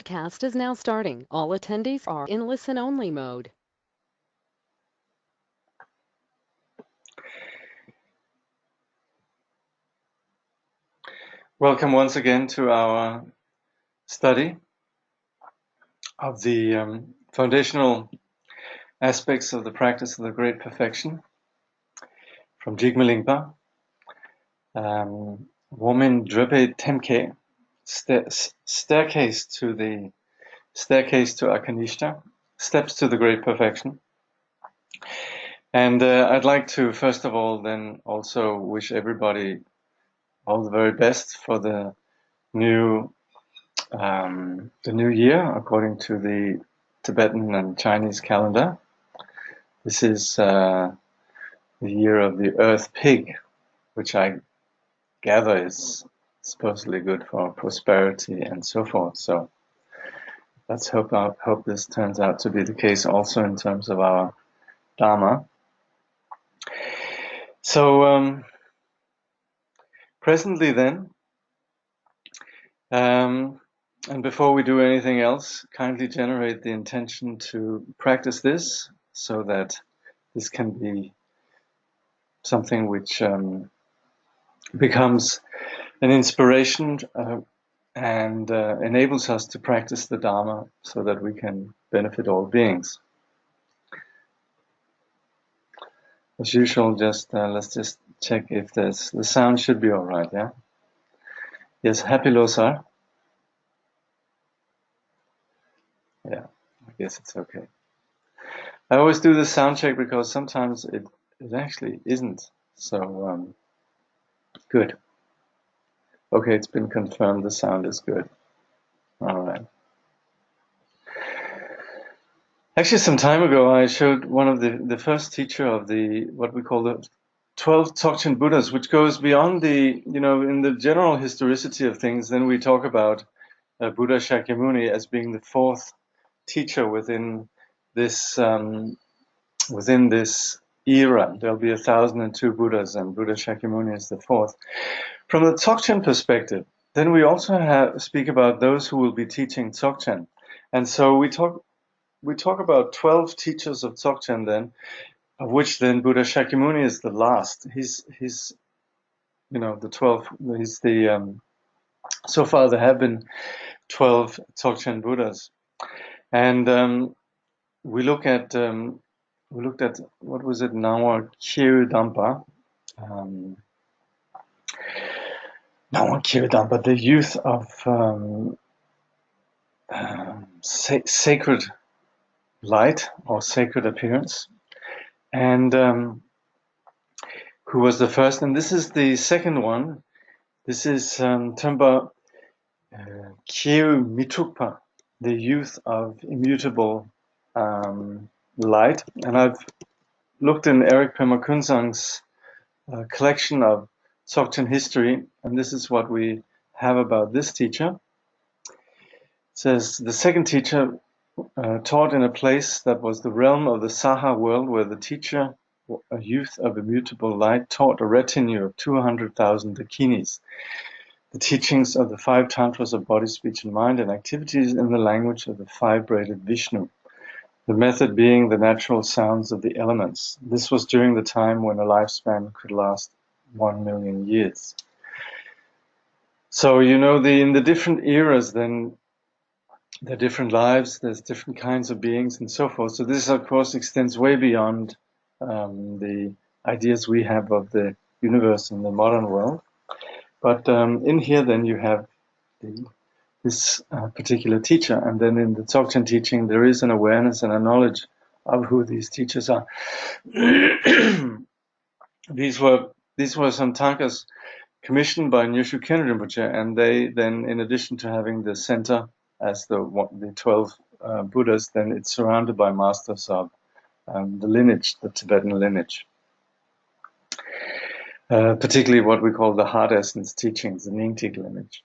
broadcast is now starting. All attendees are in listen-only mode. Welcome once again to our study of the foundational aspects of the practice of the Great Perfection from Jigme Lingpa. Woman Drepe Temke, staircase to Akanishta, steps to the Great Perfection. And I'd like to first of all then also wish everybody all the very best for the new year according to the Tibetan and Chinese calendar. This is the year of the Earth Pig, which I gather is supposedly good for prosperity and so forth. So let's hope this turns out to be the case also in terms of our Dharma. So presently then, and before we do anything else, kindly generate the intention to practice this so that this can be something which becomes an inspiration and enables us to practice the Dharma so that we can benefit all beings. As usual, let's just check if the sound should be all right, yeah? Yes, happy Losar? Yeah, I guess it's okay. I always do the sound check because sometimes it actually isn't. So, good. Okay, it's been confirmed the sound is good. All right. Actually, some time ago, I showed one of the first teacher of the what we call the 12 Dzogchen Buddhas, which goes beyond the, in the general historicity of things. Then we talk about Buddha Shakyamuni as being the fourth teacher within this era. There'll be 1,002 Buddhas, and Buddha Shakyamuni is the fourth. From the Dzogchen perspective, then we also speak about those who will be teaching Dzogchen, and so we talk about 12 teachers of Dzogchen then, of which then Buddha Shakyamuni is the last. He's the 12. He's the so far there have been 12 Dzogchen Buddhas, and we looked at what was it now, Kyodampa. Kyodampa, the youth of sacred light or sacred appearance, and who was the first, and this is the second one. This is Tenpa Kyu Mitukpa, the youth of immutable light. And I've looked in Eric Pema Kunzang's collection of Dzogchen history, and this is what we have about this teacher. It says, the second teacher taught in a place that was the realm of the Saha world, where the teacher, a youth of immutable light, taught a retinue of 200,000 dakinis the teachings of the 5 tantras of body, speech, and mind, and activities in the language of the 5-braided Vishnu, the method being the natural sounds of the elements. This was during the time when a lifespan could last 1 million years. So, in the different eras, then there are different lives, there's different kinds of beings, and so forth. So this, of course, extends way beyond the ideas we have of the universe in the modern world. But in here, then, you have this particular teacher. And then in the Dzogchen teaching, there is an awareness and a knowledge of who these teachers are. These were some tankas commissioned by Nyoshu Khenri Rinpoche, and they then, in addition to having the center as the 12 Buddhas, then it's surrounded by masters of the lineage, the Tibetan lineage. Particularly what we call the heart essence teachings, the Nyingtik lineage.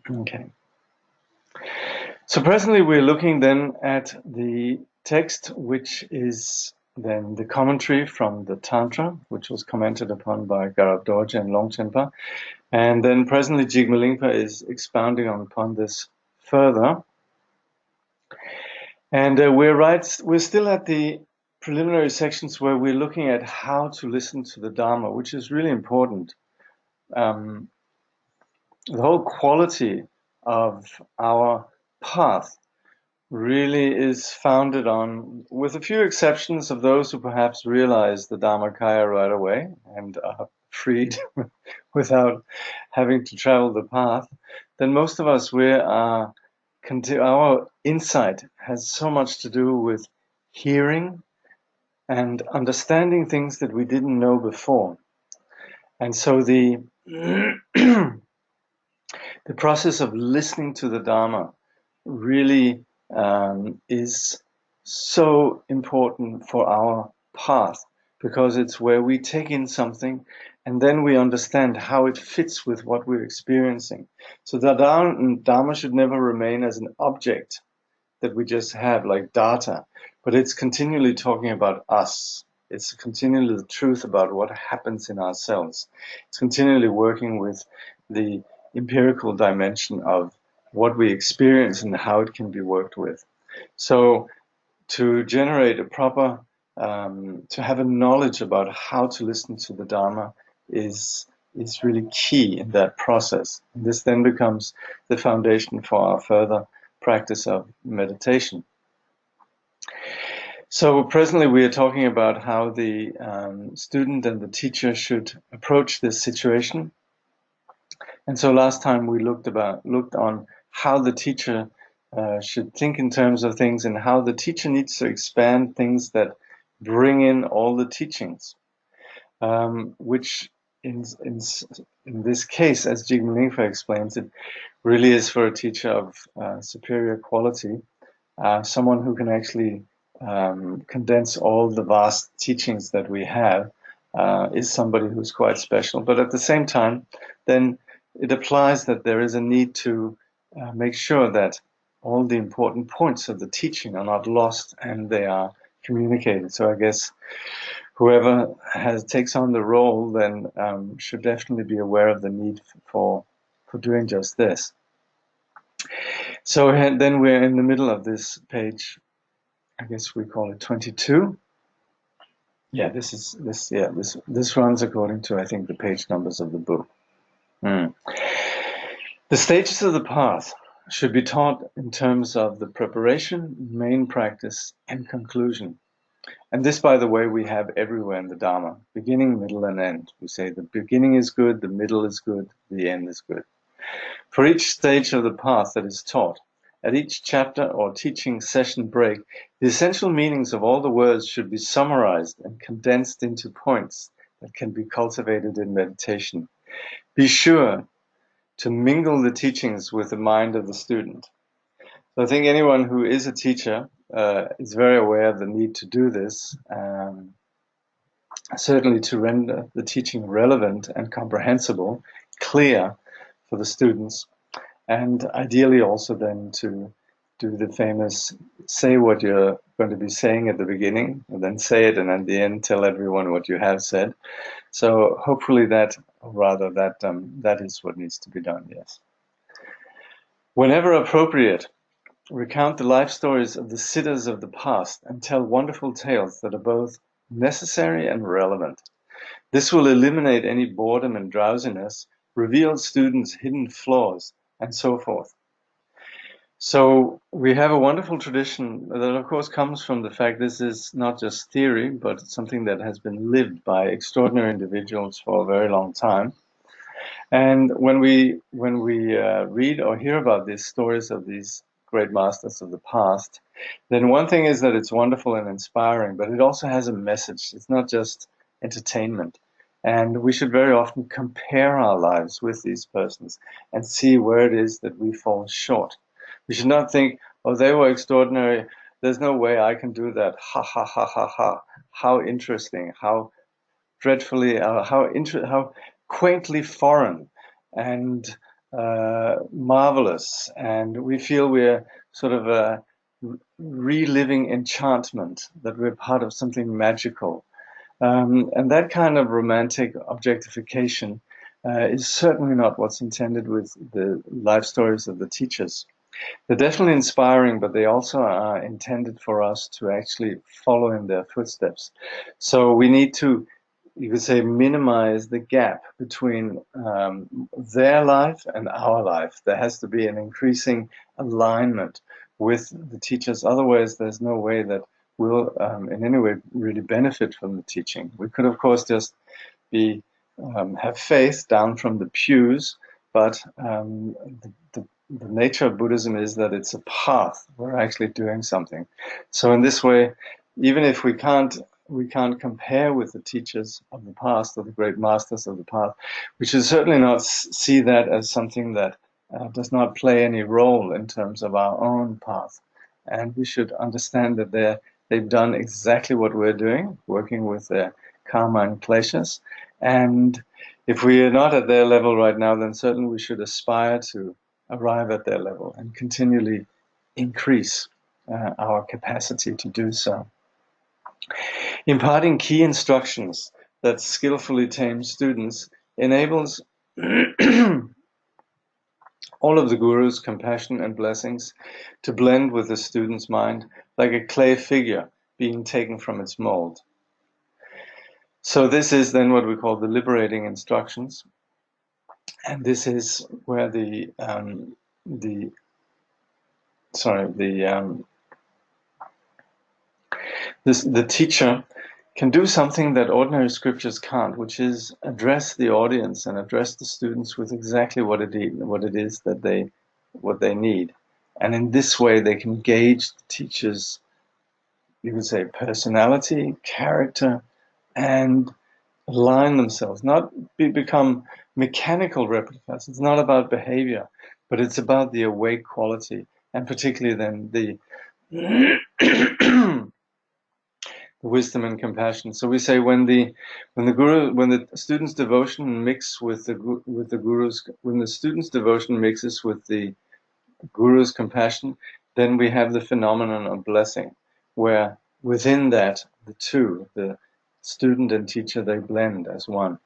Okay. So presently we're looking then at the text, which is then the commentary from the Tantra, which was commented upon by Garab Dorje and Longchenpa. And then presently Jigme Lingpa is expounding upon this further. And we're still at the preliminary sections where we're looking at how to listen to the Dharma, which is really important. The whole quality of our path really is founded on, with a few exceptions of those who perhaps realize the Dharmakaya right away and are freed without having to travel the path, then most of us, our insight has so much to do with hearing and understanding things that we didn't know before. And so the the process of listening to the Dharma really is so important for our path, because it's where we take in something and then we understand how it fits with what we're experiencing. So the Dharma should never remain as an object that we just have, like data, but it's continually talking about us. It's continually the truth about what happens in ourselves. It's continually working with the empirical dimension of what we experience and how it can be worked with. So to generate a proper, to have a knowledge about how to listen to the Dharma is really key in that process. And this then becomes the foundation for our further practice of meditation. So presently we are talking about how the student and the teacher should approach this situation. And so last time we looked on how the teacher should think in terms of things, and how the teacher needs to expand things that bring in all the teachings, which in this case, as Jigme Lingpa explains it, really is for a teacher of superior quality, someone who can actually condense all the vast teachings that we have, is somebody who's quite special. But at the same time, then it applies that there is a need to make sure that all the important points of the teaching are not lost and they are communicated. So I guess whoever takes on the role then should definitely be aware of the need for doing just this. So then we're in the middle of this page. I guess we call it 22. Yeah, this runs according to, I think, the page numbers of the book. The stages of the path should be taught in terms of the preparation, main practice, and conclusion. And this, by the way, we have everywhere in the Dharma: beginning, middle, and end. We say the beginning is good, the middle is good, the end is good. For each stage of the path that is taught, at each chapter or teaching session break, the essential meanings of all the words should be summarized and condensed into points that can be cultivated in meditation. Be sure to mingle the teachings with the mind of the student. So I think anyone who is a teacher is very aware of the need to do this, certainly to render the teaching relevant and comprehensible, clear for the students, and ideally also then to do the famous say what you're going to be saying at the beginning, and then say it, and at the end tell everyone what you have said. So hopefully that is what needs to be done, yes. Whenever appropriate, recount the life stories of the siddhas of the past and tell wonderful tales that are both necessary and relevant. This will eliminate any boredom and drowsiness, reveal students' hidden flaws, and so forth. So we have a wonderful tradition that, of course, comes from the fact this is not just theory, but something that has been lived by extraordinary individuals for a very long time. And when we read or hear about these stories of these great masters of the past, then one thing is that it's wonderful and inspiring, but it also has a message. It's not just entertainment. And we should very often compare our lives with these persons and see where it is that we fall short. We should not think, oh, they were extraordinary, there's no way I can do that. Ha, ha, ha, ha, ha. How interesting, how dreadfully, how quaintly foreign and marvelous. And we feel we're sort of reliving enchantment, that we're part of something magical. And that kind of romantic objectification is certainly not what's intended with the life stories of the teachers. They're definitely inspiring, but they also are intended for us to actually follow in their footsteps. So we need to, you could say, minimize the gap between their life and our life. There has to be an increasing alignment with the teachers. Otherwise, there's no way that we'll in any way really benefit from the teaching. We could, of course, just be have faith down from the pews, but the nature of Buddhism is that it's a path. We're actually doing something. So in this way, even if we can't compare with the teachers of the past or the great masters of the past, we should certainly not see that as something that does not play any role in terms of our own path. And we should understand that they've done exactly what we're doing, working with their karma and kleshas. And if we are not at their level right now, then certainly we should aspire to arrive at their level and continually increase our capacity to do so. Imparting key instructions that skillfully tame students enables all of the Guru's compassion and blessings to blend with the student's mind like a clay figure being taken from its mold. So this is then what we call the liberating instructions. And this is where the teacher can do something that ordinary scriptures can't, which is address the audience and address the students with exactly what it is that they need. And in this way, they can gauge the teacher's, you could say, personality, character, and align themselves, not become mechanical replicas. It's not about behavior, but it's about the awake quality, and particularly then the wisdom and compassion. So we say when the student's devotion mixes with the guru's, when the student's devotion mixes with the guru's compassion, then we have the phenomenon of blessing, where within that the two, the student and teacher, they blend as one.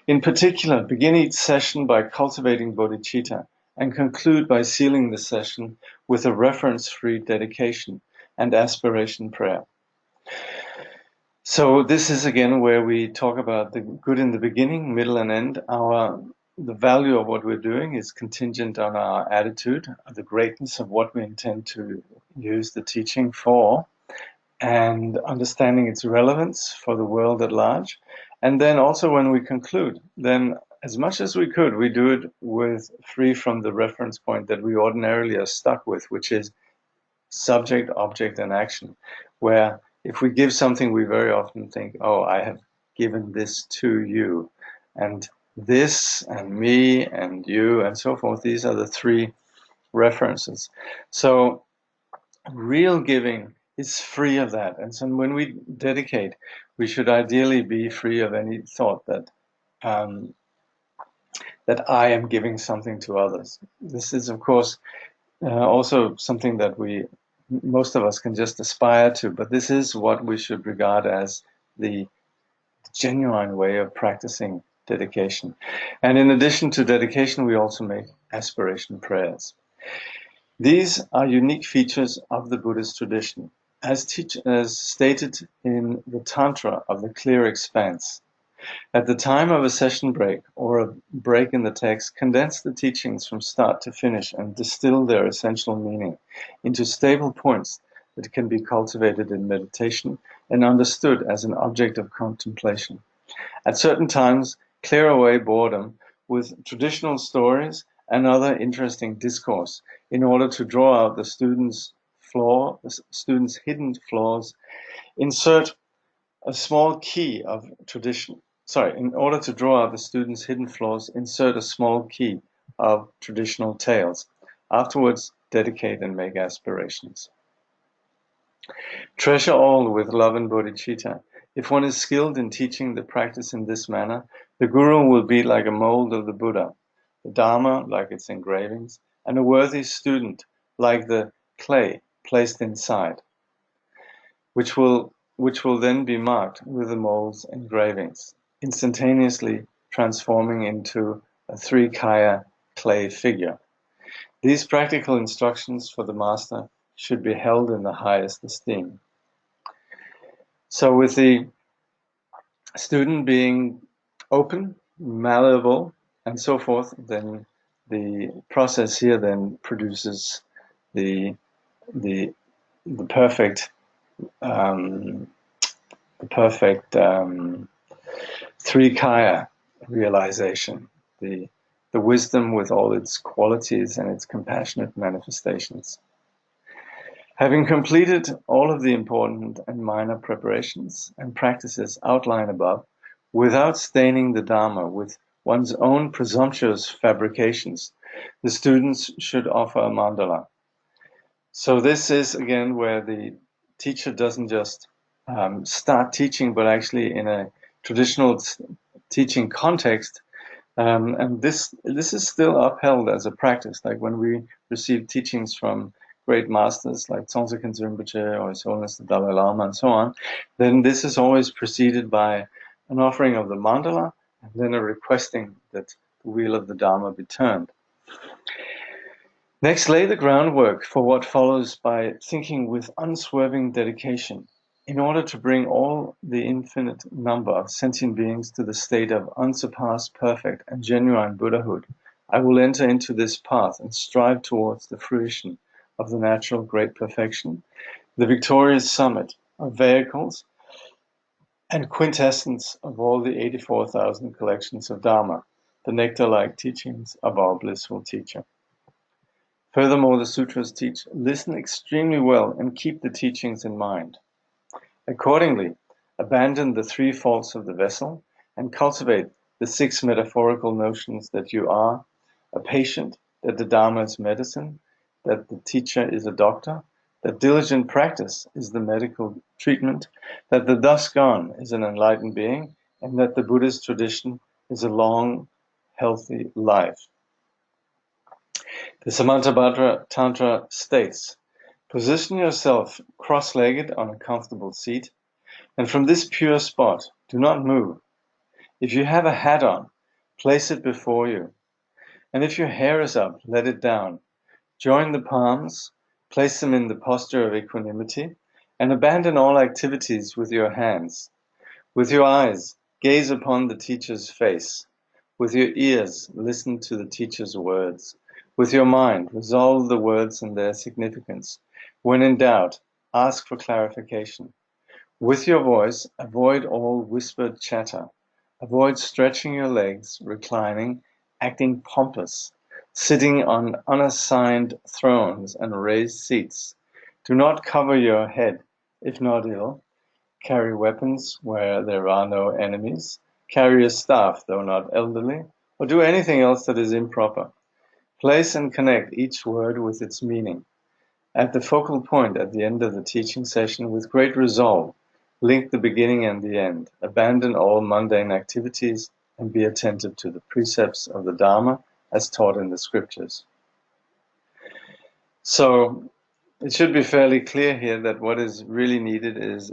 In particular, begin each session by cultivating bodhicitta and conclude by sealing the session with a reference-free dedication and aspiration prayer. So this is again where we talk about the good in the beginning, middle, and end. The value of what we're doing is contingent on our attitude, the greatness of what we intend to use the teaching for, and understanding its relevance for the world at large. And then also when we conclude, then as much as we could, we do it with free from the reference point that we ordinarily are stuck with, which is subject, object, and action, where if we give something, we very often think, oh, I have given this to you. And this and me and you and so forth, these are the three references. So real giving is free of that. And so when we dedicate, we should ideally be free of any thought that that I am giving something to others. This is, of course, also something that most of us can just aspire to, but this is what we should regard as the genuine way of practicing dedication. And in addition to dedication, we also make aspiration prayers. These are unique features of the Buddhist tradition, as stated in the Tantra of the Clear Expanse. At the time of a session break or a break in the text, condense the teachings from start to finish and distill their essential meaning into stable points that can be cultivated in meditation and understood as an object of contemplation. At certain times, clear away boredom with traditional stories and other interesting discourse in order to draw out the student's hidden flaws. Insert a small key of tradition. In order to draw out the student's hidden flaws, insert a small key of traditional tales. Afterwards, dedicate and make aspirations. Treasure all with love and bodhicitta. If one is skilled in teaching the practice in this manner, the Guru will be like a mold of the Buddha, the Dharma like its engravings, and a worthy student like the clay placed inside, which will then be marked with the mold's engravings, instantaneously transforming into a three-kaya clay figure. These practical instructions for the master should be held in the highest esteem. So with the student being open, malleable, and so forth, then the process here then produces the the the perfect three kaya realization, the wisdom with all its qualities and its compassionate manifestations. Having completed all of the important and minor preparations and practices outlined above, without staining the Dharma with one's own presumptuous fabrications, the students should offer a mandala. So this is, again, where the teacher doesn't just start teaching, but actually in a traditional teaching context. And this is still upheld as a practice. Like when we receive teachings from great masters like Tsongtse Rinpoche or His Holiness the Dalai Lama and so on, then this is always preceded by an offering of the mandala and then a requesting that the wheel of the Dharma be turned. Next, lay the groundwork for what follows by thinking with unswerving dedication. In order to bring all the infinite number of sentient beings to the state of unsurpassed, perfect, and genuine Buddhahood, I will enter into this path and strive towards the fruition of the natural great perfection, the victorious summit of vehicles and quintessence of all the 84,000 collections of Dharma, the nectar-like teachings of our blissful teacher. Furthermore, the sutras teach, listen extremely well and keep the teachings in mind. Accordingly, abandon the three faults of the vessel and cultivate the 6 metaphorical notions that you are a patient, that the Dharma is medicine, that the teacher is a doctor, that diligent practice is the medical treatment, that the thus gone is an enlightened being, and that the Buddhist tradition is a long, healthy life. The Samantabhadra Tantra states, position yourself cross-legged on a comfortable seat, and from this pure spot, do not move. If you have a hat on, place it before you, and if your hair is up, let it down. Join the palms, place them in the posture of equanimity, and abandon all activities with your hands. With your eyes, gaze upon the teacher's face. With your ears, listen to the teacher's words. With your mind, resolve the words and their significance. When in doubt, ask for clarification. With your voice, avoid all whispered chatter. Avoid stretching your legs, reclining, acting pompous, sitting on unassigned thrones and raised seats. Do not cover your head, if not ill. Carry weapons where there are no enemies. Carry a staff, though not elderly, or do anything else that is improper. Place and connect each word with its meaning. At the focal point at the end of the teaching session, with great resolve, link the beginning and the end. Abandon all mundane activities and be attentive to the precepts of the Dharma as taught in the scriptures. So it should be fairly clear here that what is really needed is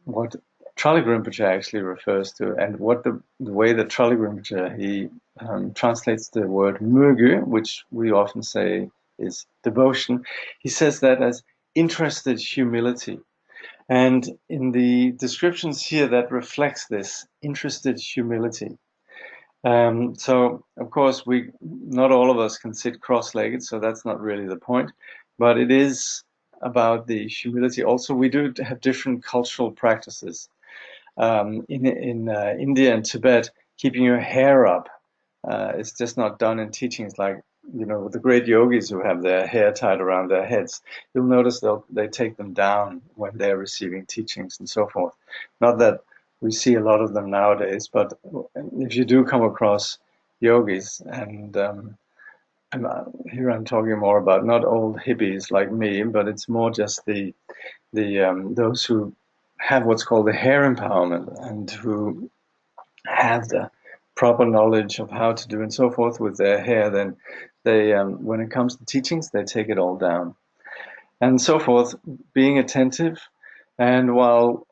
what Trungpa Rinpoche actually refers to, and what the way that Trungpa Rinpoche he translates the word mugu, which we often say is devotion. He says that as interested humility, and in the descriptions here that reflects this interested humility. So of course not all of us can sit cross-legged, so that's not really the point, but it is about the humility. Also, we do have different cultural practices. In India and Tibet, keeping your hair up is just not done in teachings like, the great yogis who have their hair tied around their heads. You'll notice they take them down when they're receiving teachings and so forth. Not that we see a lot of them nowadays, but if you do come across yogis, and here I'm talking more about not old hippies like me, but it's more just the those who have what's called the hair empowerment and who have the proper knowledge of how to do and so forth with their hair, then they, when it comes to teachings, they take it all down and so forth, being attentive. And while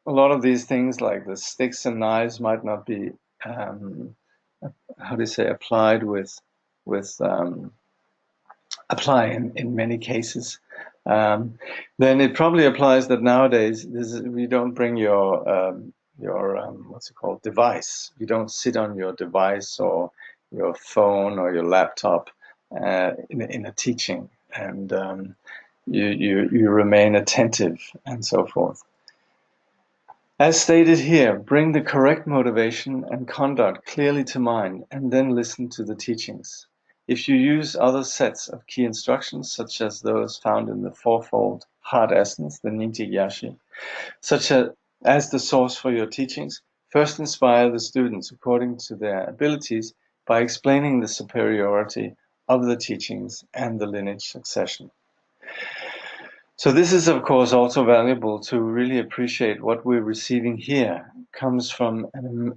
a lot of these things like the sticks and knives might not be, applied with apply in many cases. Then it probably applies that nowadays we don't bring your what's it called, device. You don't sit on your device or your phone or your laptop in a teaching, and you remain attentive and so forth. As stated here, bring the correct motivation and conduct clearly to mind and then listen to the teachings. If you use other sets of key instructions, such as those found in the fourfold heart essence, the Ninti Yashi, such as the source for your teachings, first inspire the students according to their abilities by explaining the superiority of the teachings and the lineage succession. So this is, of course, also valuable to really appreciate what we're receiving here comes from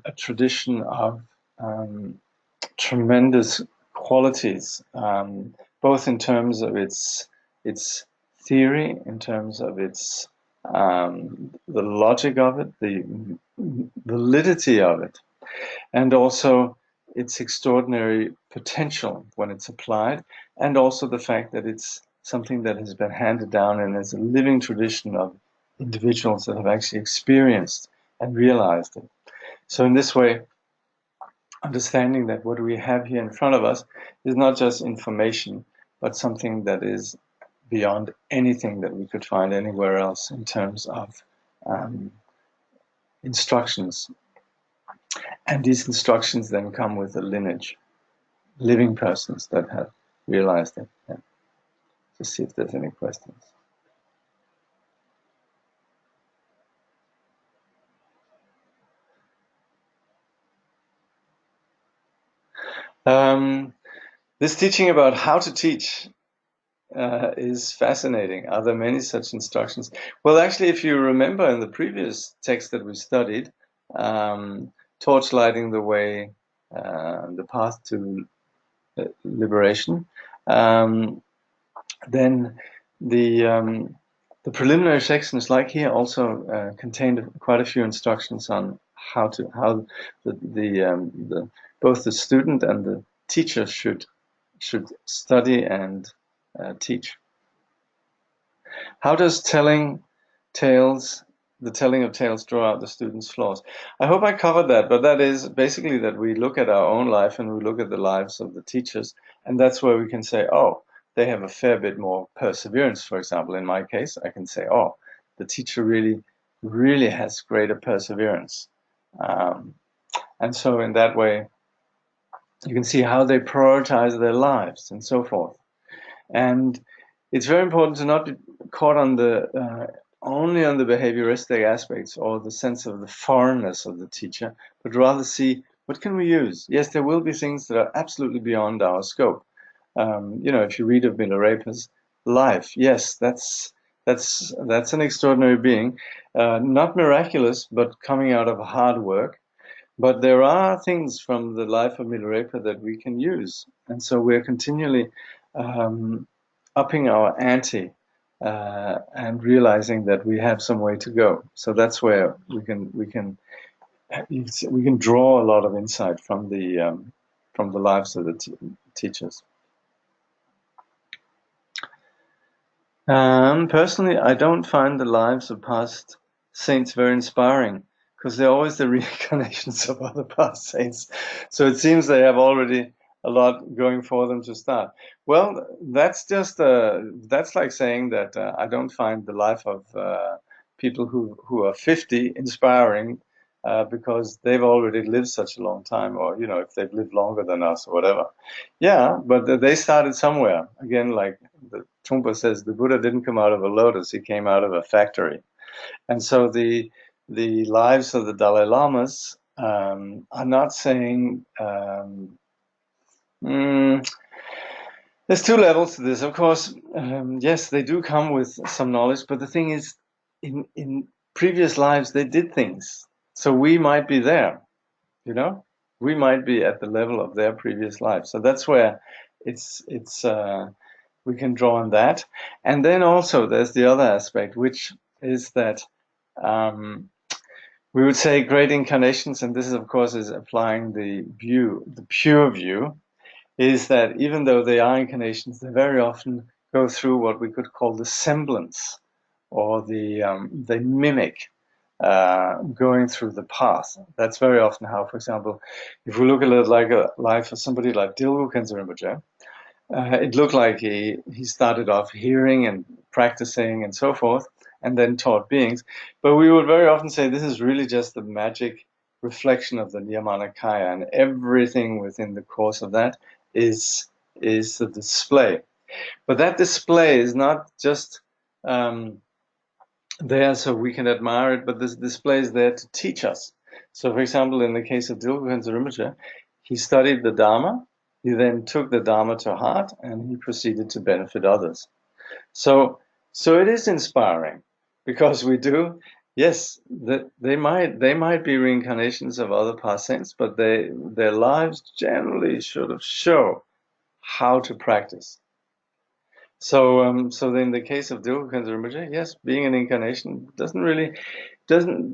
a tradition of tremendous qualities, both in terms of its theory, in terms of its the logic of it, the validity of it, and also its extraordinary potential when it's applied, and also the fact that it's something that has been handed down and is a living tradition of individuals that have actually experienced and realized it. So in this way, understanding that what we have here in front of us is not just information, but something that is beyond anything that we could find anywhere else in terms of instructions. And these instructions then come with a lineage, living persons that have realized it. Yeah. Just see if there's any questions. This teaching about how to teach is fascinating. Are there many such instructions? Well, actually, if you remember in the previous text that we studied, torchlighting the way, the path to liberation, then the preliminary sections, like here, also contained quite a few instructions on how both the student and the teacher should study and teach. How does the telling of tales draw out the student's flaws? I hope I covered that, but that is basically that we look at our own life and we look at the lives of the teachers, and that's where we can say, oh, they have a fair bit more perseverance. For example, in my case, I can say, oh, the teacher really, really has greater perseverance. And so in that way, you can see how they prioritize their lives and so forth. And it's very important to not be caught on only on the behavioristic aspects or the sense of the foreignness of the teacher, but rather see what can we use. Yes, there will be things that are absolutely beyond our scope. If you read of Milarepa's life, yes, that's an extraordinary being, not miraculous, but coming out of hard work. But there are things from the life of Milarepa that we can use, and so we're continually upping our ante and realizing that we have some way to go. So that's where we can draw a lot of insight from the lives of the teachers. Personally, I don't find the lives of past saints very inspiring because they're always the reincarnations of other past saints. So it seems they have already a lot going for them to start. Well, that's like saying that I don't find the life of people who are 50 inspiring because they've already lived such a long time, or if they've lived longer than us or whatever. Yeah, but they started somewhere. Again, like the Trungpa says, the Buddha didn't come out of a lotus; he came out of a factory. And so the lives of the Dalai Lamas are not saying. There's two levels to this. Of course, yes, they do come with some knowledge, but the thing is, in previous lives, they did things. So we might be there, we might be at the level of their previous life. So that's where we can draw on that. And then also there's the other aspect, which is that we would say great incarnations, and this is, of course, is applying the pure view, is that even though they are incarnations, they very often go through what we could call the semblance, or they mimic going through the path. That's very often how, for example, if we look at it like a life of somebody like Dilgo Khyentse Rinpoche, it looked like he started off hearing and practicing and so forth, and then taught beings. But we would very often say this is really just the magic reflection of the Nirmanakaya, and everything within the course of that is the display. But that display is not just there so we can admire it, but this display is there to teach us. So, for example, in the case of Dilgo Khyentse Rinpoche, he studied the Dharma, he then took the Dharma to heart, and he proceeded to benefit others. So it is inspiring, because we do, yes, they might be reincarnations of other past saints, but their lives generally sort of show how to practice. So in the case of Dilgo Khyentse Rinpoche, yes, being an incarnation doesn't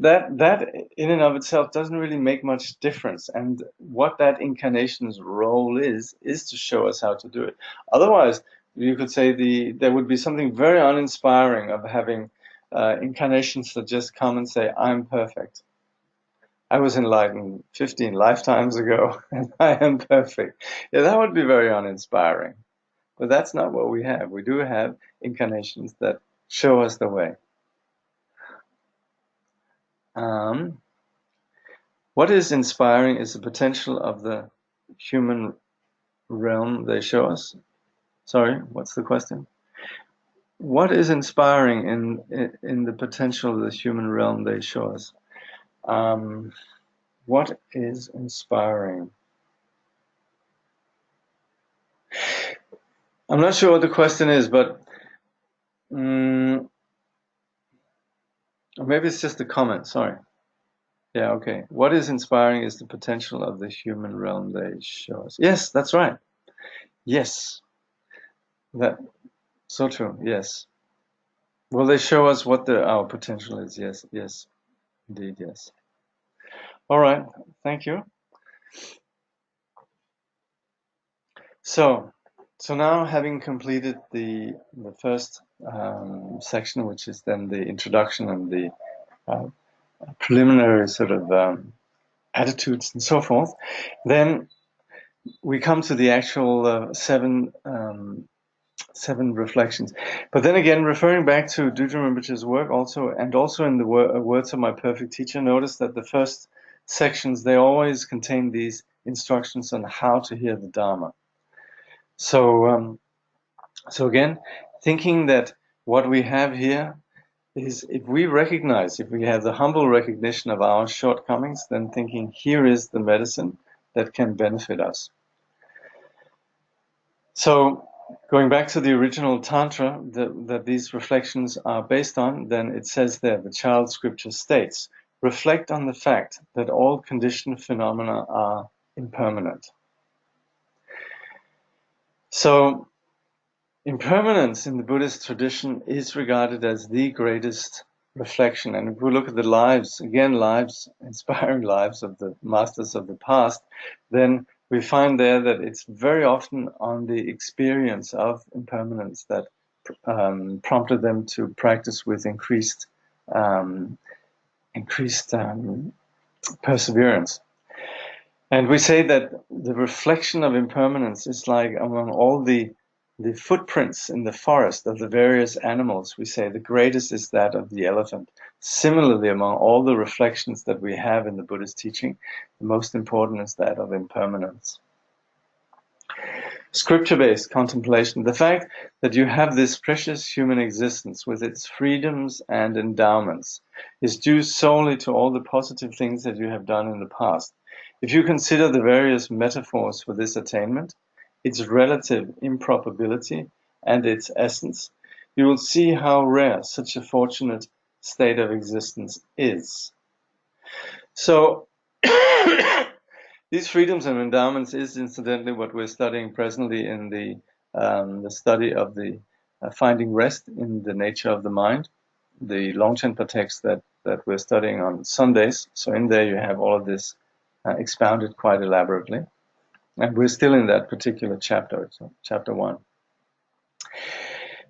that in and of itself doesn't really make much difference. And what that incarnation's role is to show us how to do it. Otherwise, you could say there would be something very uninspiring of having incarnations that just come and say, "I'm perfect. I was enlightened 15 lifetimes ago, and I am perfect." Yeah, that would be very uninspiring. But that's not what we have. We do have incarnations that show us the way. What is inspiring is the potential of the human realm they show us. Sorry, what's the question? What is inspiring in the potential of the human realm they show us? What is inspiring? I'm not sure what the question is, but maybe it's just a comment. Sorry. Yeah, okay. What is inspiring is the potential of the human realm they show us. Yes, that's right. Yes. That so true. Yes. Well, they show us what our potential is. Yes, yes. Indeed, yes. All right. Thank you. So now, having completed the first section, which is then the introduction and the preliminary sort of attitudes and so forth, then we come to the actual seven reflections. But then again, referring back to Dudjom Rinpoche's work also, and also in the words of my perfect teacher, notice that the first sections, they always contain these instructions on how to hear the Dharma. So again, thinking that what we have here is, if we have the humble recognition of our shortcomings, then thinking here is the medicine that can benefit us. So going back to the original Tantra that these reflections are based on, then it says there, the child scripture states, reflect on the fact that all conditioned phenomena are impermanent. So impermanence in the Buddhist tradition is regarded as the greatest reflection. And if we look at the lives, inspiring lives of the masters of the past, then we find there that it's very often on the experience of impermanence that prompted them to practice with increased perseverance. And we say that the reflection of impermanence is like among all the footprints in the forest of the various animals, we say the greatest is that of the elephant. Similarly, among all the reflections that we have in the Buddhist teaching, the most important is that of impermanence. Scripture-based contemplation, the fact that you have this precious human existence with its freedoms and endowments, is due solely to all the positive things that you have done in the past. If you consider the various metaphors for this attainment, its relative improbability, and its essence, you will see how rare such a fortunate state of existence is. So, these freedoms and endowments is incidentally what we're studying presently in the study of the finding rest in the nature of the mind, the Longchenpa text that we're studying on Sundays. So in there you have all of this expounded quite elaborately. And we're still in that particular chapter, so chapter 1.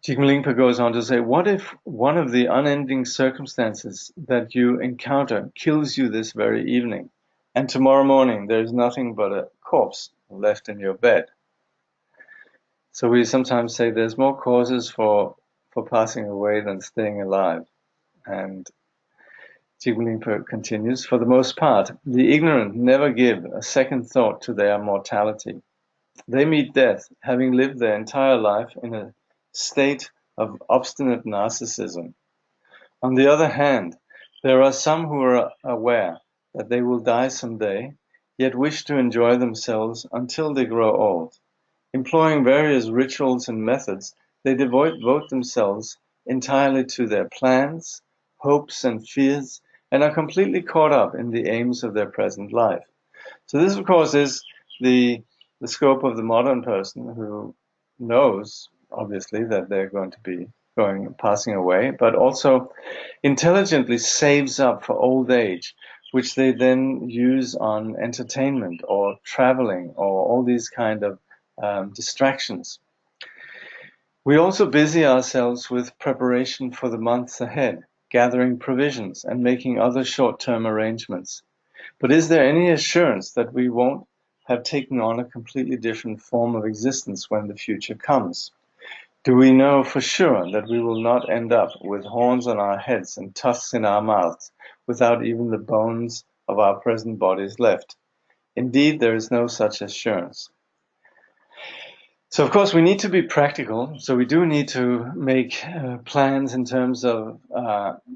Jigme Lingpa goes on to say, what if one of the unending circumstances that you encounter kills you this very evening, and tomorrow morning there is nothing but a corpse left in your bed? So we sometimes say there's more causes for passing away than staying alive. And Jigme Lingpa continues, for the most part, the ignorant never give a second thought to their mortality. They meet death, having lived their entire life in a state of obstinate narcissism. On the other hand, there are some who are aware that they will die someday, yet wish to enjoy themselves until they grow old. Employing various rituals and methods, they devote themselves entirely to their plans, hopes, and fears, and are completely caught up in the aims of their present life. So this, of course, is the scope of the modern person who knows, obviously, that they're going to be passing away, but also intelligently saves up for old age, which they then use on entertainment or traveling or all these kind of distractions. We also busy ourselves with preparation for the months ahead, gathering provisions and making other short-term arrangements. But is there any assurance that we won't have taken on a completely different form of existence when the future comes? Do we know for sure that we will not end up with horns on our heads and tusks in our mouths, without even the bones of our present bodies left? Indeed, there is no such assurance. So, of course, we need to be practical. So we do need to make plans in terms of,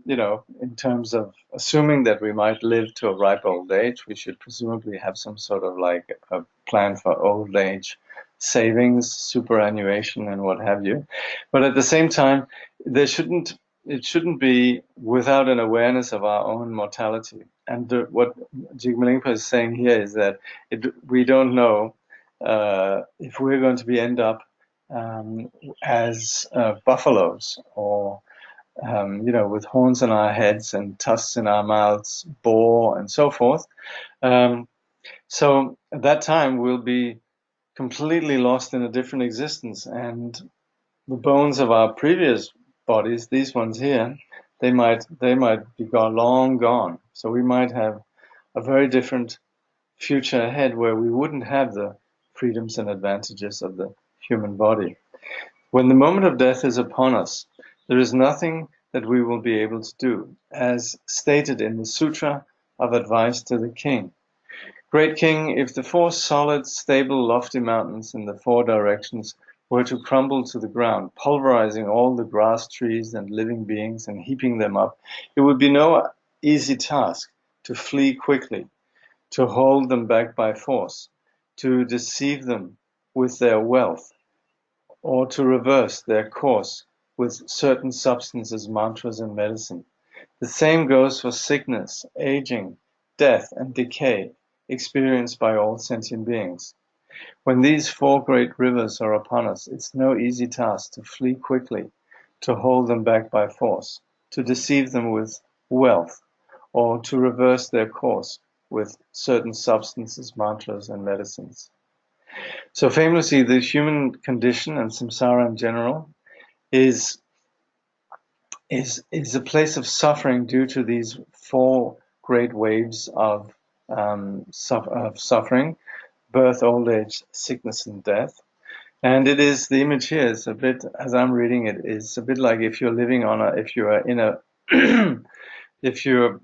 in terms of assuming that we might live to a ripe old age. We should presumably have some sort of like a plan for old age savings, superannuation, and what have you. But at the same time, it shouldn't be without an awareness of our own mortality. And what Jigme Lingpa is saying here is that we don't know if we're going to end up as buffaloes, or with horns on our heads and tusks in our mouths, boar, and so forth. So at that time, we'll be completely lost in a different existence, and the bones of our previous bodies, these ones here, they might be long gone. So we might have a very different future ahead where we wouldn't have the freedoms and advantages of the human body. When the moment of death is upon us, there is nothing that we will be able to do, as stated in the Sutra of Advice to the King. Great King, if the four solid, stable, lofty mountains in the four directions were to crumble to the ground, pulverizing all the grass, trees, and living beings and heaping them up, it would be no easy task to flee quickly, to hold them back by force, to deceive them with their wealth, or to reverse their course with certain substances, mantras, and medicine. The same goes for sickness, aging, death, and decay experienced by all sentient beings. When these four great rivers are upon us, it's no easy task to flee quickly, to hold them back by force, to deceive them with wealth, or to reverse their course with certain substances, mantras, and medicines. So famously, the human condition and samsara in general is a place of suffering due to these four great waves of suffering: birth, old age, sickness, and death. And it is, the image here is a bit, as I'm reading it, is a bit like if you're living if you are in a, if you're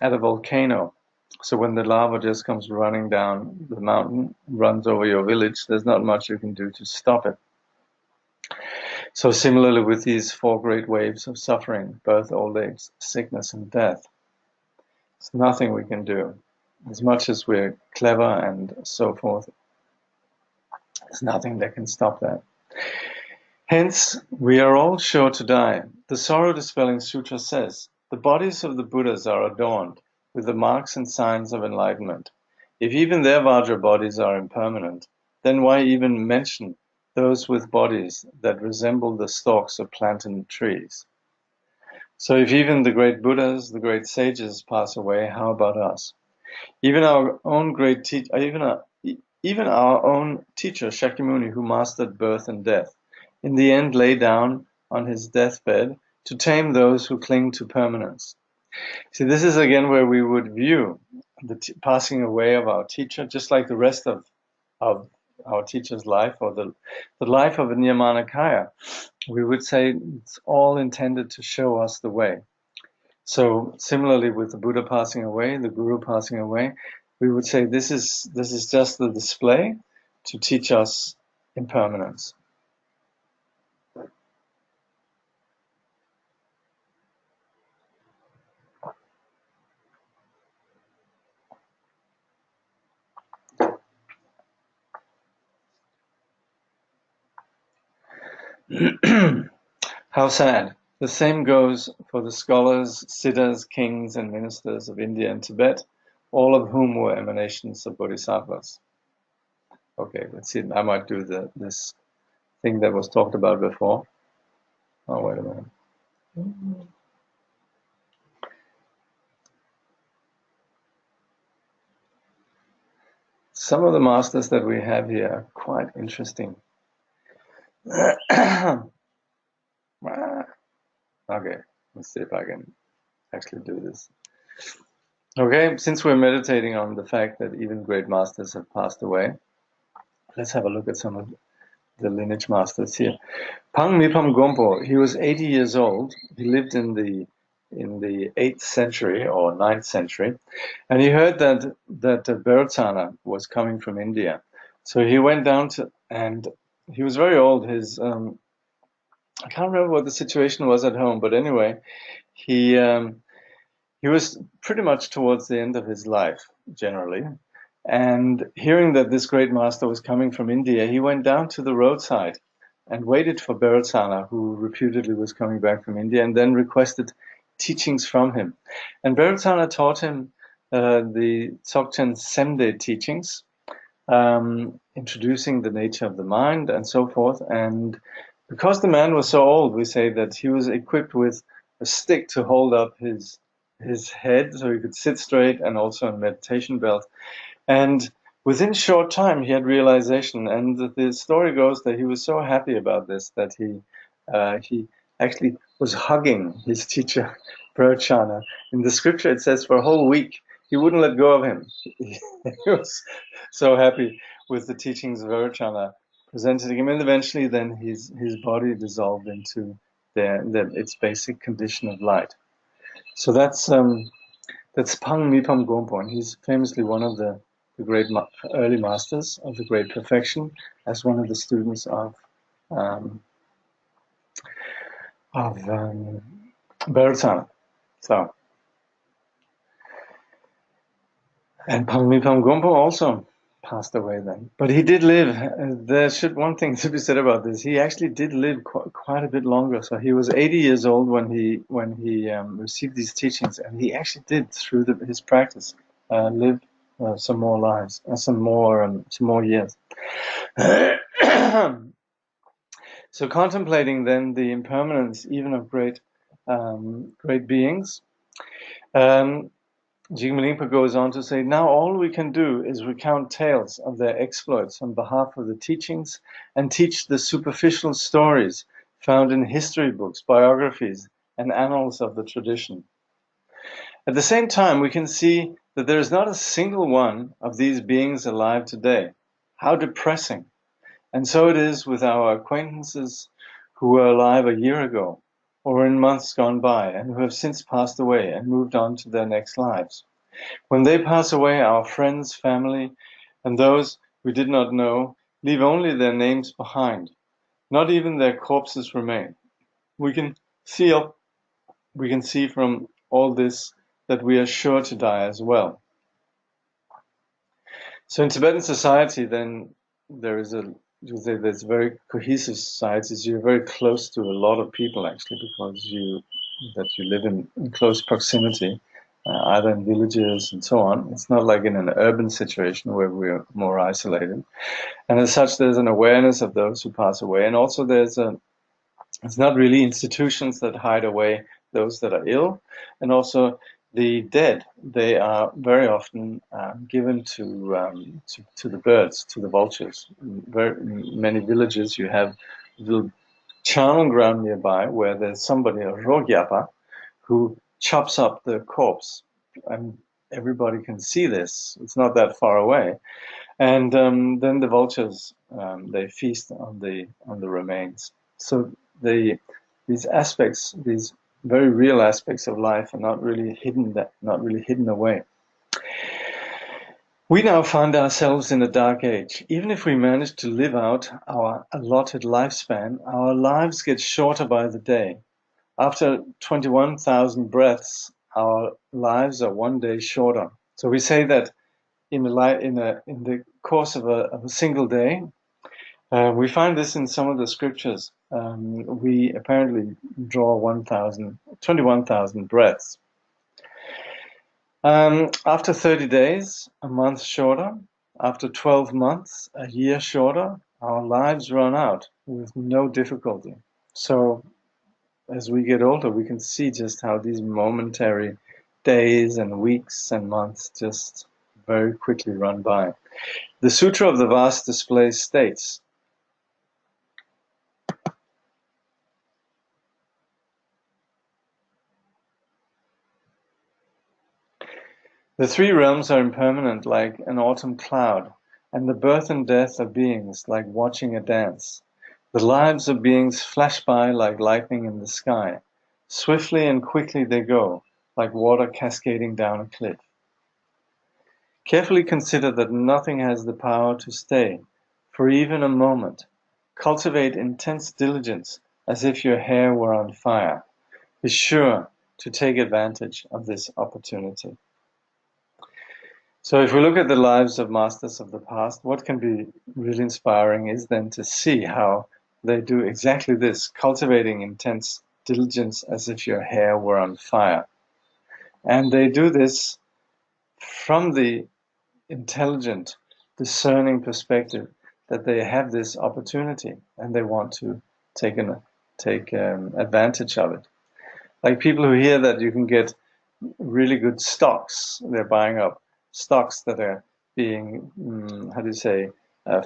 at a volcano. So when the lava just comes running down the mountain, runs over your village, there's not much you can do to stop it. So similarly with these four great waves of suffering: birth, old age, sickness, and death, there's nothing we can do. As much as we're clever and so forth, there's nothing that can stop that. Hence, we are all sure to die. The Sorrow Dispelling Sutra says, the bodies of the Buddhas are adorned with the marks and signs of enlightenment. If even their Vajra bodies are impermanent, then why even mention those with bodies that resemble the stalks of planted trees? So if even the great Buddhas, the great sages pass away, how about us? Even our own great even our own teacher, Shakyamuni, who mastered birth and death, in the end lay down on his deathbed to tame those who cling to permanence. See, this is again where we would view the passing away of our teacher, just like the rest of our teacher's life, or the life of a Nirmanakaya. We would say it's all intended to show us the way. So similarly with the Buddha passing away, the Guru passing away, we would say this is just the display to teach us impermanence. How sad. The same goes for the scholars, siddhas, kings, and ministers of India and Tibet, all of whom were emanations of bodhisattvas. Okay, let's see. I might do this thing that was talked about before. Oh, wait a minute. Some of the masters that we have here are quite interesting. Okay, let's see if I can actually do this. Okay, since we're meditating on the fact that even great masters have passed away, let's have a look at some of the lineage masters here. Pang Mipam Gompo, he was 80 years old. He lived in the 8th century or 9th century, and he heard that Bharatana was coming from India. So he went down to, and he was very old. His I can't remember what the situation was at home, but anyway, he was pretty much towards the end of his life, generally. And hearing that this great master was coming from India, he went down to the roadside and waited for Bharatana, who reputedly was coming back from India, and then requested teachings from him. And Bharatana taught him the Dzogchen Semde teachings, introducing the nature of the mind and so forth. And because the man was so old, we say that he was equipped with a stick to hold up his head so he could sit straight, and also a meditation belt. And within a short time, he had realization. And the story goes that he was so happy about this that he actually was hugging his teacher, Bharatana. In the scripture, it says for a whole week, he wouldn't let go of him. He was so happy with the teachings of Bharatana presented to him. And eventually, then his body dissolved into its basic condition of light. So that's Pang Mipam Gompo, and he's famously one of the great early masters of the great perfection, as one of the students of Bharatana. So, and Pang Mipam Gompo also passed away then, but he did live. One thing to be said about this: he actually did live quite a bit longer. So he was 80 years old when he received these teachings, and he actually did through his practice live some more lives, some more years. So contemplating then the impermanence even of great beings. Jigme Lingpa goes on to say, now all we can do is recount tales of their exploits on behalf of the teachings, and teach the superficial stories found in history books, biographies, and annals of the tradition. At the same time, we can see that there is not a single one of these beings alive today. How depressing. And so it is with our acquaintances who were alive a year ago, or in months gone by, and who have since passed away and moved on to their next lives. When they pass away, our friends, family, and those we did not know leave only their names behind. Not even their corpses remain. We can see from all this that we are sure to die as well. So in Tibetan society, then there's very cohesive societies. You're very close to a lot of people, actually, because you live in close proximity, either in villages and so on. It's not like in an urban situation where we're more isolated. And as such, there's an awareness of those who pass away, and also it's not really institutions that hide away those that are ill, and also the dead, they are very often given to the birds, to the vultures. In many villages, you have little charnel ground nearby where there's somebody, a rogyapa, who chops up the corpse, and everybody can see this. It's not that far away, and then the vultures they feast on the remains. So these aspects, these very real aspects of life, are not really hidden away. We now find ourselves in a dark age. Even if we manage to live out our allotted lifespan, our lives get shorter by the day. After 21,000 breaths, our lives are one day shorter. So we say that in the course of a single day, we find this in some of the scriptures. We apparently draw 21,000 breaths. After 30 days, a month shorter. After 12 months, a year shorter. Our lives run out with no difficulty. So as we get older, we can see just how these momentary days and weeks and months just very quickly run by. The Sutra of the Vast Display states, the three realms are impermanent like an autumn cloud, and the birth and death of beings like watching a dance. The lives of beings flash by like lightning in the sky. Swiftly and quickly they go, like water cascading down a cliff. Carefully consider that nothing has the power to stay for even a moment. Cultivate intense diligence as if your hair were on fire. Be sure to take advantage of this opportunity. So if we look at the lives of masters of the past, what can be really inspiring is then to see how they do exactly this, cultivating intense diligence as if your hair were on fire. And they do this from the intelligent, discerning perspective that they have this opportunity and they want to take advantage of it. Like people who hear that you can get really good stocks, they're buying up stocks that are being,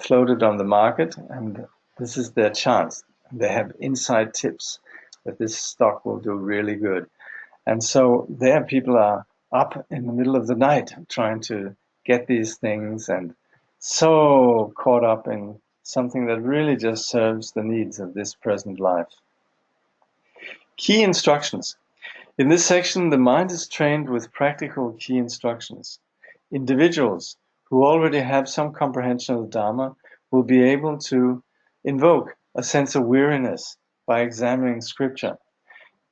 floated on the market, and this is their chance. They have inside tips that this stock will do really good. And so there people are up in the middle of the night trying to get these things and so caught up in something that really just serves the needs of this present life. Key instructions. In this section, the mind is trained with practical key instructions. Individuals who already have some comprehension of the Dharma will be able to invoke a sense of weariness by examining scripture.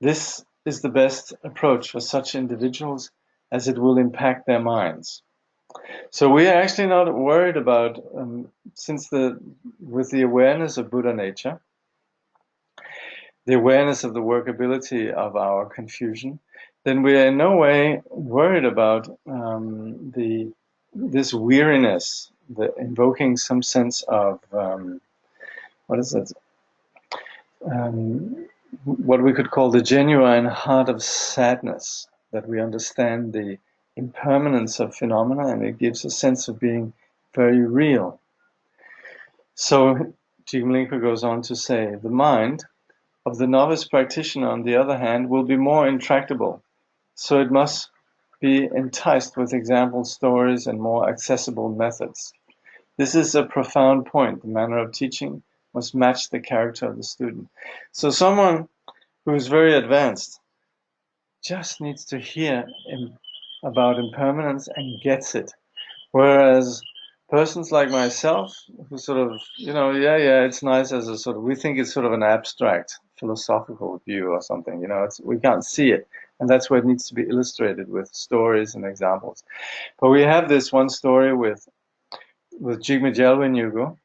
This is the best approach for such individuals as it will impact their minds. So we are actually not worried about, with the awareness of Buddha nature, the awareness of the workability of our confusion, then we are in no way worried about this weariness, invoking some sense of what we could call the genuine heart of sadness, that we understand the impermanence of phenomena and it gives a sense of being very real. So Jigme Lingpa goes on to say, the mind of the novice practitioner, on the other hand, will be more intractable, so it must be enticed with example stories and more accessible methods. This is a profound point. The manner of teaching must match the character of the student. So someone who is very advanced just needs to hear about impermanence and gets it. Whereas persons like myself, who sort of, it's nice as a sort of, we think it's sort of an abstract philosophical view or something, we can't see it. And that's where it needs to be illustrated with stories and examples. But we have this one story with Jigme Lingpa,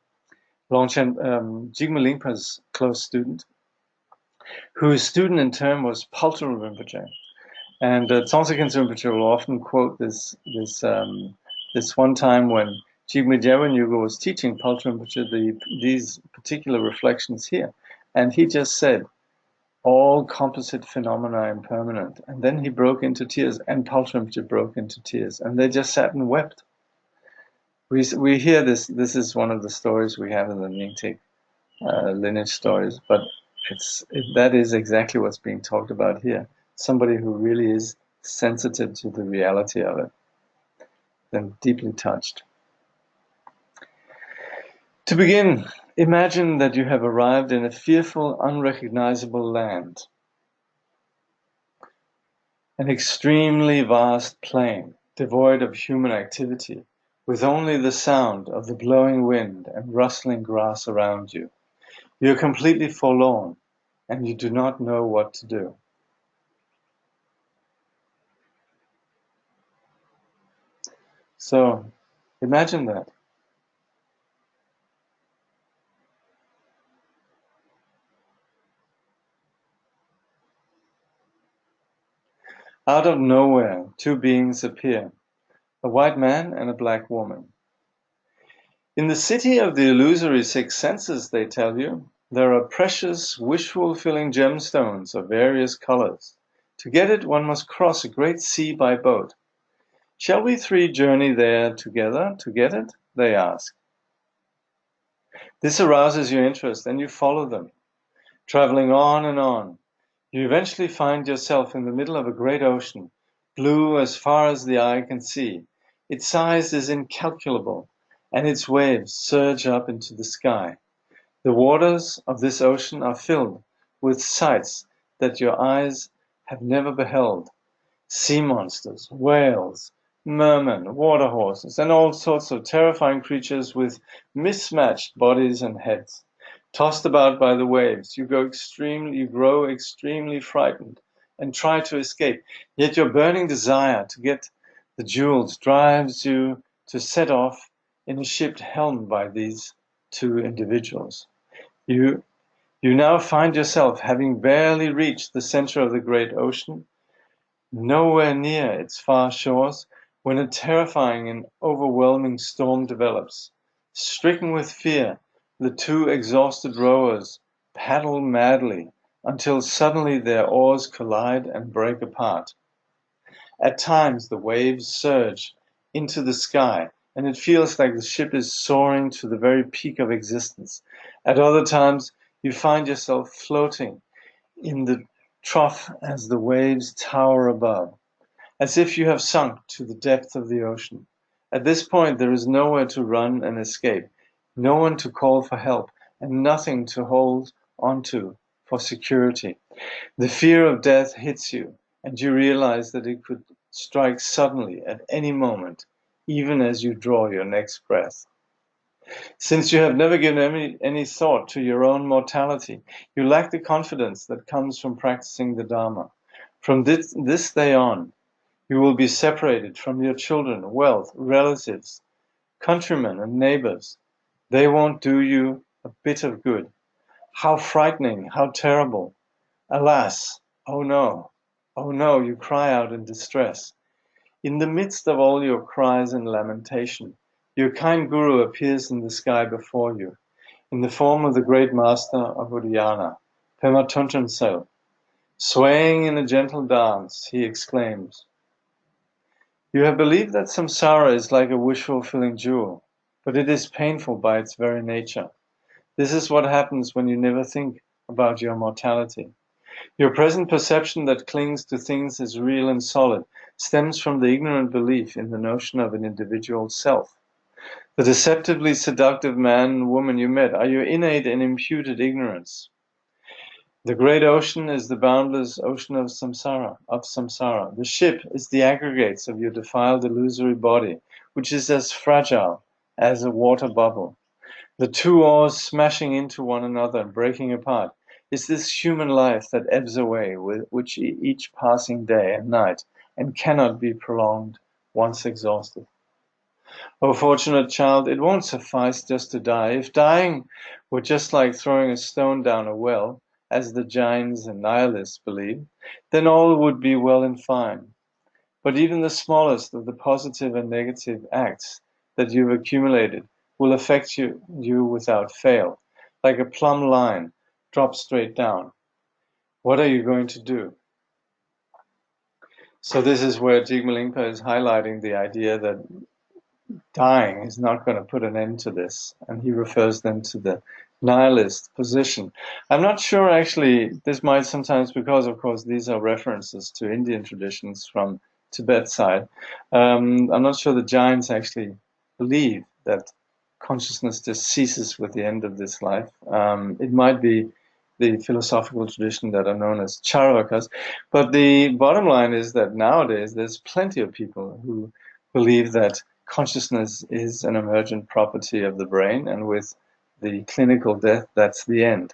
Jigme Lingpa's close student, whose student in turn was Paltru Rinpoche. And Tsongsa Khyentse Rinpoche will often quote this one time when Jigme Lingpa was teaching Paltru Rinpoche these particular reflections here. And he just said, all composite phenomena impermanent. And then he broke into tears, and Paltrimji broke into tears, and they just sat and wept. We hear this. This is one of the stories we have in the Nyingtik lineage stories, but that is exactly what's being talked about here. Somebody who really is sensitive to the reality of it, then deeply touched. To begin, imagine that you have arrived in a fearful, unrecognizable land, an extremely vast plain, devoid of human activity, with only the sound of the blowing wind and rustling grass around you. You are completely forlorn, and you do not know what to do. So, imagine that. Out of nowhere, two beings appear, a white man and a black woman. In the city of the illusory six senses, they tell you, there are precious, wish-fulfilling gemstones of various colors. To get it, one must cross a great sea by boat. Shall we three journey there together to get it? They ask. This arouses your interest, and you follow them, traveling on and on. You eventually find yourself in the middle of a great ocean, blue as far as the eye can see. Its size is incalculable, and its waves surge up into the sky. The waters of this ocean are filled with sights that your eyes have never beheld. Sea monsters, whales, mermen, water horses, and all sorts of terrifying creatures with mismatched bodies and heads. Tossed about by the waves, you grow extremely frightened and try to escape. Yet your burning desire to get the jewels drives you to set off in a ship helmed by these two individuals. You now find yourself having barely reached the center of the great ocean, nowhere near its far shores, when a terrifying and overwhelming storm develops. Stricken with fear, the two exhausted rowers paddle madly until suddenly their oars collide and break apart. At times the waves surge into the sky, and it feels like the ship is soaring to the very peak of existence. At other times you find yourself floating in the trough as the waves tower above, as if you have sunk to the depth of the ocean. At this point there is nowhere to run and escape, no one to call for help, and nothing to hold onto for security. The fear of death hits you, and you realize that it could strike suddenly at any moment, even as you draw your next breath. Since you have never given any thought to your own mortality, you lack the confidence that comes from practicing the Dharma. From this day on, you will be separated from your children, wealth, relatives, countrymen, and neighbors. They won't do you a bit of good. How frightening, how terrible. Alas, oh no, you cry out in distress. In the midst of all your cries and lamentation, your kind Guru appears in the sky before you, in the form of the great master of Udayana, Pema Tonton. Swaying in a gentle dance, he exclaims, "You have believed that samsara is like a wish-fulfilling jewel, but it is painful by its very nature. This is what happens when you never think about your mortality. Your present perception that clings to things as real and solid stems from the ignorant belief in the notion of an individual self. The deceptively seductive man and woman you met are your innate and imputed ignorance. The great ocean is the boundless ocean of samsara. The ship is the aggregates of your defiled illusory body, which is as fragile as a water bubble. The two oars smashing into one another and breaking apart is this human life that ebbs away with which each passing day and night, and cannot be prolonged once exhausted. Oh, fortunate child, it won't suffice just to die. If dying were just like throwing a stone down a well, as the Jains and Nihilists believe, then all would be well and fine. But even the smallest of the positive and negative acts that you've accumulated will affect you without fail, like a plumb line dropped straight down. What are you going to do? So this is where Jigme Lingpa is highlighting the idea that dying is not going to put an end to this. And he refers then to the nihilist position. I'm not sure actually, this might sometimes, because of course these are references to Indian traditions from Tibet side. I'm not sure the Jains actually believe that consciousness just ceases with the end of this life. It might be the philosophical tradition that are known as Charvakas. But the bottom line is that nowadays there's plenty of people who believe that consciousness is an emergent property of the brain, and with the clinical death, that's the end.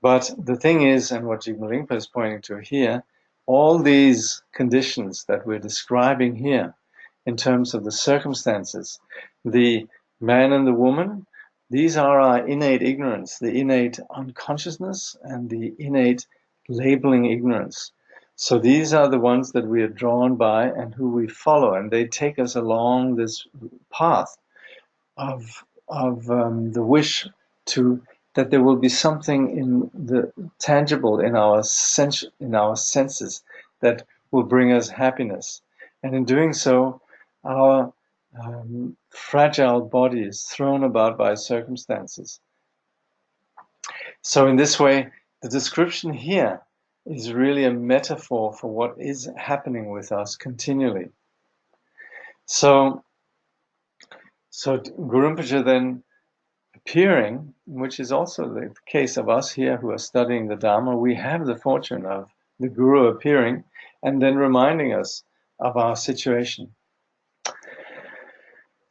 But the thing is, and what Jigme Lingpa is pointing to here, all these conditions that we're describing here, in terms of the circumstances, the man and the woman, these are our innate ignorance, the innate unconsciousness and the innate labeling ignorance. So these are the ones that we are drawn by and who we follow, and they take us along this path of the wish to that there will be something in the tangible in our senses that will bring us happiness, and in doing so, our fragile body is thrown about by circumstances. So in this way, the description here is really a metaphor for what is happening with us continually. So Guru Rinpoche then appearing, which is also the case of us here who are studying the Dharma, we have the fortune of the Guru appearing and then reminding us of our situation.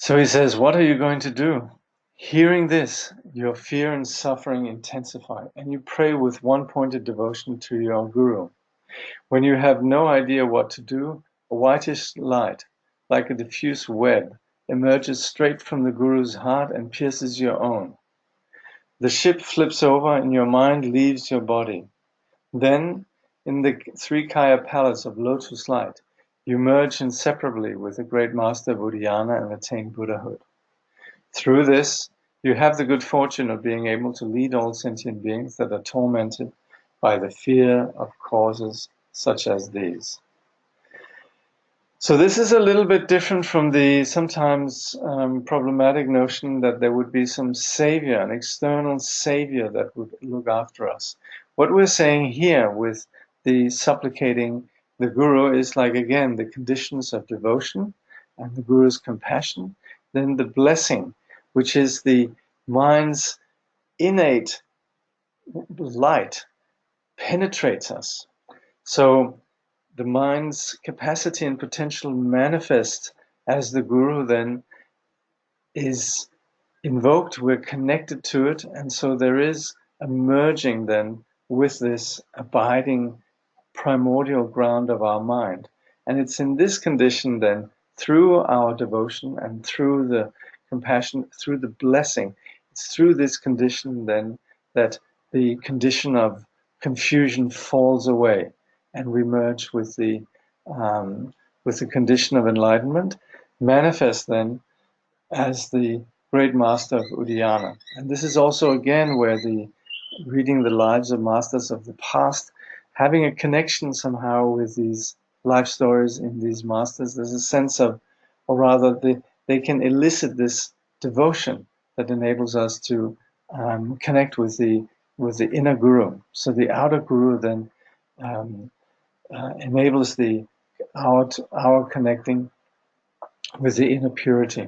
So he says, what are you going to do? Hearing this, your fear and suffering intensify, and you pray with one-pointed devotion to your Guru. When you have no idea what to do, a whitish light, like a diffuse web, emerges straight from the Guru's heart and pierces your own. The ship flips over and your mind leaves your body. Then, in the three kaya palace of lotus light, you merge inseparably with the great master Buddhayana and attain Buddhahood. Through this, you have the good fortune of being able to lead all sentient beings that are tormented by the fear of causes such as these. So this is a little bit different from the sometimes problematic notion that there would be some savior, an external savior that would look after us. What we're saying here with the supplicating the Guru is like, again, the conditions of devotion and the Guru's compassion, then the blessing, which is the mind's innate light, penetrates us. So the mind's capacity and potential manifest as the Guru then is invoked, we're connected to it, and so there is a merging then with this abiding primordial ground of our mind. And it's in this condition then, through our devotion and through the compassion, through the blessing, it's through this condition then that the condition of confusion falls away, and we merge with the condition of enlightenment, manifest then as the great master of Udayana. And this is also again where the reading the lives of masters of the past, having a connection somehow with these life stories in these masters, there's a sense of, or rather they can elicit this devotion that enables us to connect with the inner Guru. So the outer Guru then enables our connecting with the inner purity.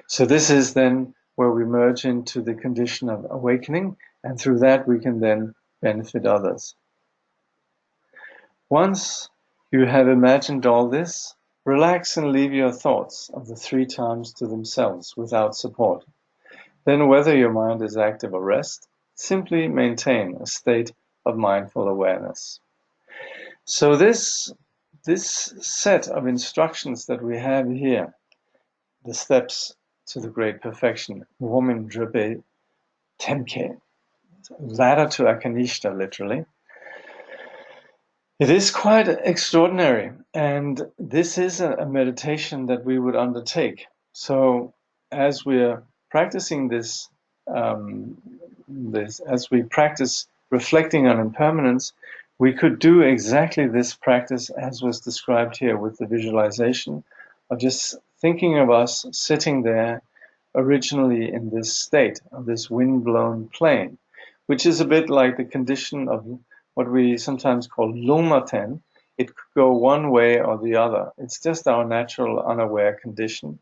So this is then where we merge into the condition of awakening, and through that we can then benefit others. Once you have imagined all this, relax and leave your thoughts of the three times to themselves without support. Then whether your mind is active or rest, simply maintain a state of mindful awareness. So this set of instructions that we have here, the steps to the great perfection, woman dribe temke, ladder to Akanishta, literally. It is quite extraordinary, and this is a meditation that we would undertake. So as we're practicing this, as we practice reflecting on impermanence, we could do exactly this practice as was described here with the visualization of just thinking of us sitting there originally in this state of this wind-blown plane, which is a bit like the condition of what we sometimes call lungmaten. It could go one way or the other. It's just our natural unaware condition.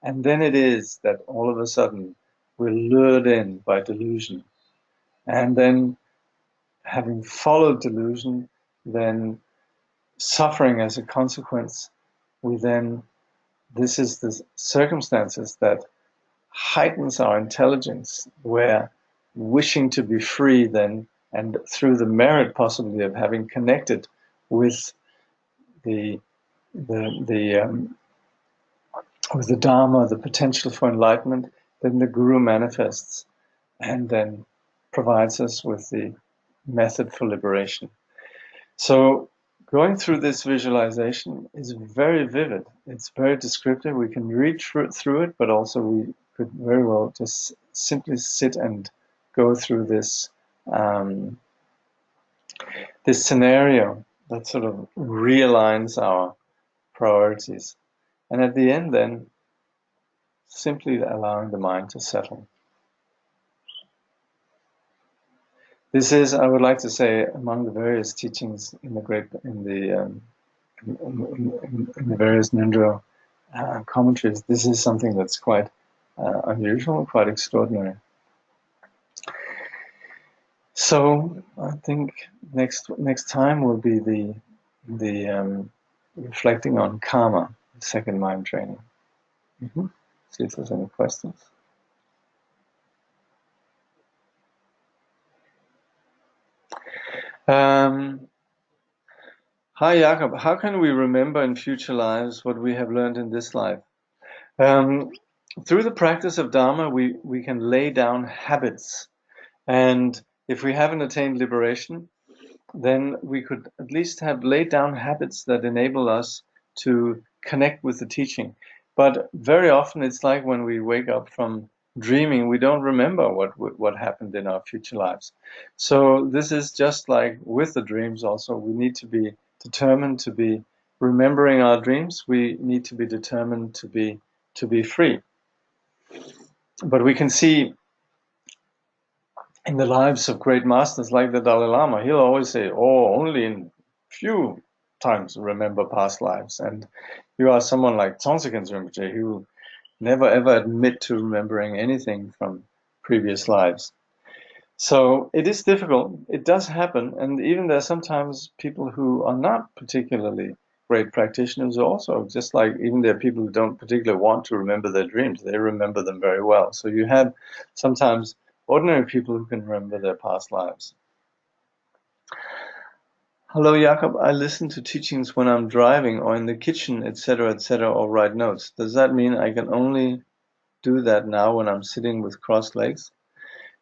And then it is that all of a sudden we're lured in by delusion. And then having followed delusion, then suffering as a consequence, this is the circumstances that heightens our intelligence, where wishing to be free then, and through the merit possibly of having connected with the with the Dharma, the potential for enlightenment, then the Guru manifests and then provides us with the method for liberation. So going through this visualization is very vivid. It's very descriptive. We can read through it, but also we could very well just simply sit and go through this this scenario that sort of realigns our priorities. And at the end then, simply allowing the mind to settle. This is, I would like to say, among the various teachings in the various Ngondro commentaries, this is something that's quite unusual, quite extraordinary. So I think next time will be the reflecting on karma, the second mind training. See if there's any questions. Hi Jakob, how can we remember in future lives what we have learned in this life? Through the practice of Dharma, we can lay down habits. And if we haven't attained liberation, then we could at least have laid down habits that enable us to connect with the teaching. But very often it's like when we wake up from dreaming, we don't remember what happened in our future lives. So this is just like with the dreams also. We need to be determined to be remembering our dreams. We need to be determined to be free. But we can see in the lives of great masters like the Dalai Lama, he'll always say, oh, only in few times remember past lives. And you are someone like Tongse Rinpoche, who will never ever admit to remembering anything from previous lives. So it is difficult. It does happen. And even there are sometimes people who are not particularly great practitioners also, just like even there are people who don't particularly want to remember their dreams. They remember them very well. So you have sometimes ordinary people who can remember their past lives. Hello, Jakob. I listen to teachings when I'm driving or in the kitchen, etc., or write notes. Does that mean I can only do that now when I'm sitting with crossed legs?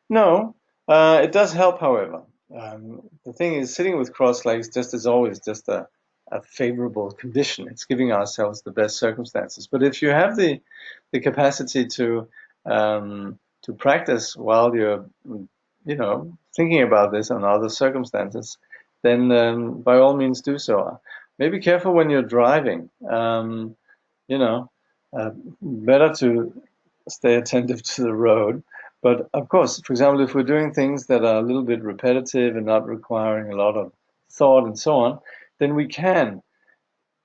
No, it does help, however. The thing is, sitting with crossed legs just is always just a favorable condition. It's giving ourselves the best circumstances. But if you have the capacity to practice while you're, thinking about this and other circumstances, then by all means do so. Maybe careful when you're driving. Better to stay attentive to the road. But of course, for example, if we're doing things that are a little bit repetitive and not requiring a lot of thought and so on, then we can,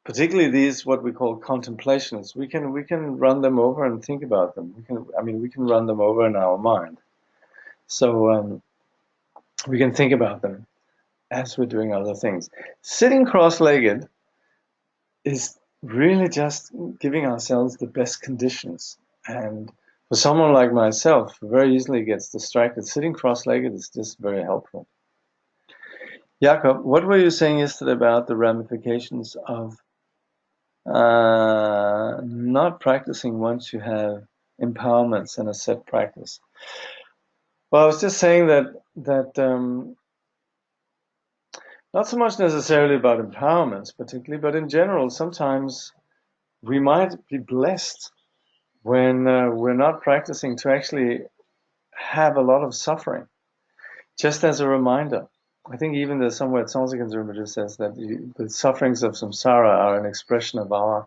particularly these what we call contemplations, we can run them over and think about them. We can run them over in our mind. So we can think about them as we're doing other things. Sitting cross-legged is really just giving ourselves the best conditions. And for someone like myself, who very easily gets distracted, sitting cross-legged is just very helpful. Jakob, what were you saying yesterday about the ramifications of not practicing once you have empowerments and a set practice? Well, I was just saying that not so much necessarily about empowerments particularly, but in general, sometimes we might be blessed when we're not practicing to actually have a lot of suffering. just as a reminder. I think even there's somewhere Tsongsaken Rinpoche says that the sufferings of samsara are an expression of our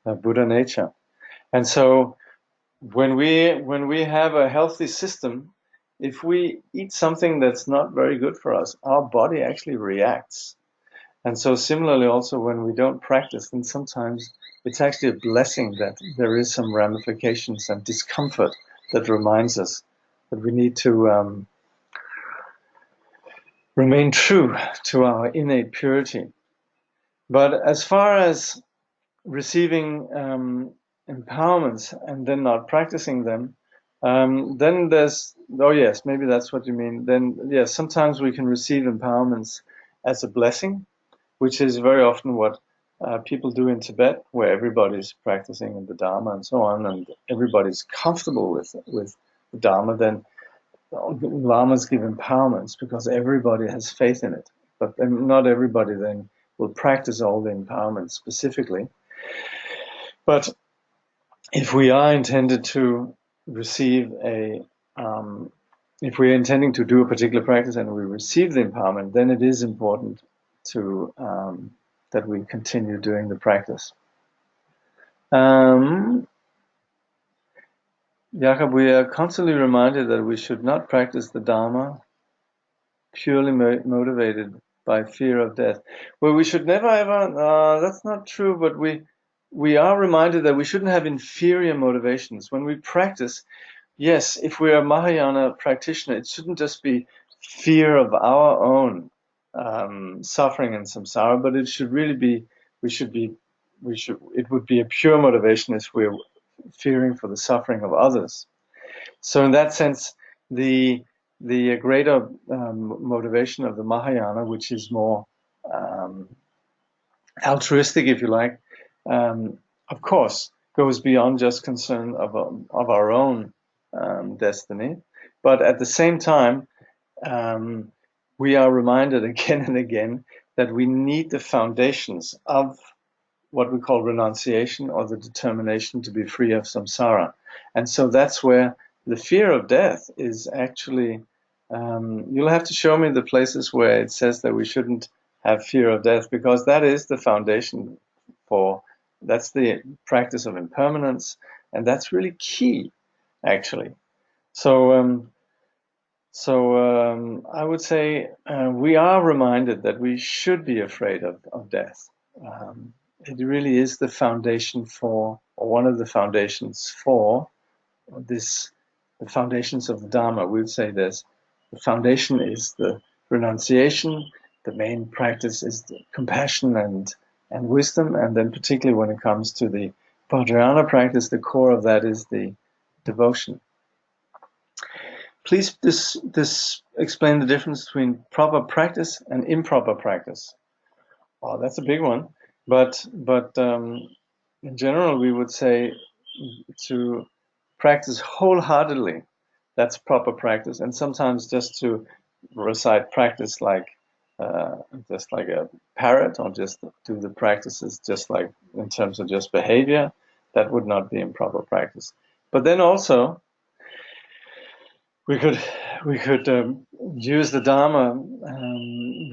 Buddha nature. And so when we have a healthy system, if we eat something that's not very good for us, our body actually reacts. And so similarly also when we don't practice, then sometimes it's actually a blessing that there is some ramifications and discomfort that reminds us that we need to remain true to our innate purity. But as far as receiving empowerments and then not practicing them, then there's, oh yes, maybe that's what you mean. Then yes, sometimes we can receive empowerments as a blessing, which is very often what people do in Tibet, where everybody's practicing in the Dharma and so on, and everybody's comfortable with the Dharma. Then lamas give empowerments because everybody has faith in it, but then not everybody then will practice all the empowerments specifically. But if we are intended to receive if we're intending to do a particular practice and we receive the empowerment, then it is important to that we continue doing the practice. Jakob, we are constantly reminded that we should not practice the Dharma purely motivated by fear of death. Well, we should never ever, that's not true, but we are reminded that we shouldn't have inferior motivations. When we practice, yes, if we're a Mahayana practitioner, it shouldn't just be fear of our own suffering and samsara, but it should really be, it would be a pure motivation if we're fearing for the suffering of others. So in that sense, the greater motivation of the Mahayana, which is more altruistic, if you like, of course, goes beyond just concern of our own destiny. But at the same time, we are reminded again and again that we need the foundations of what we call renunciation, or the determination to be free of samsara. And so that's where the fear of death is actually, you'll have to show me the places where it says that we shouldn't have fear of death, because that is the foundation that's the practice of impermanence, and that's really key, actually. So I would say we are reminded that we should be afraid of death. It really is the foundation for, or one of the foundations for the foundations of the Dharma. We would say this: the foundation is the renunciation, the main practice is the compassion and wisdom, and then particularly when it comes to the Vajrayana practice, the core of that is the devotion. Please explain the difference between proper practice and improper practice. Oh, that's a big one. But in general, we would say to practice wholeheartedly, that's proper practice. And sometimes just to recite practice just like a parrot, or just do the practices just like in terms of just behavior, that would not be improper practice. But then also, we could use the Dharma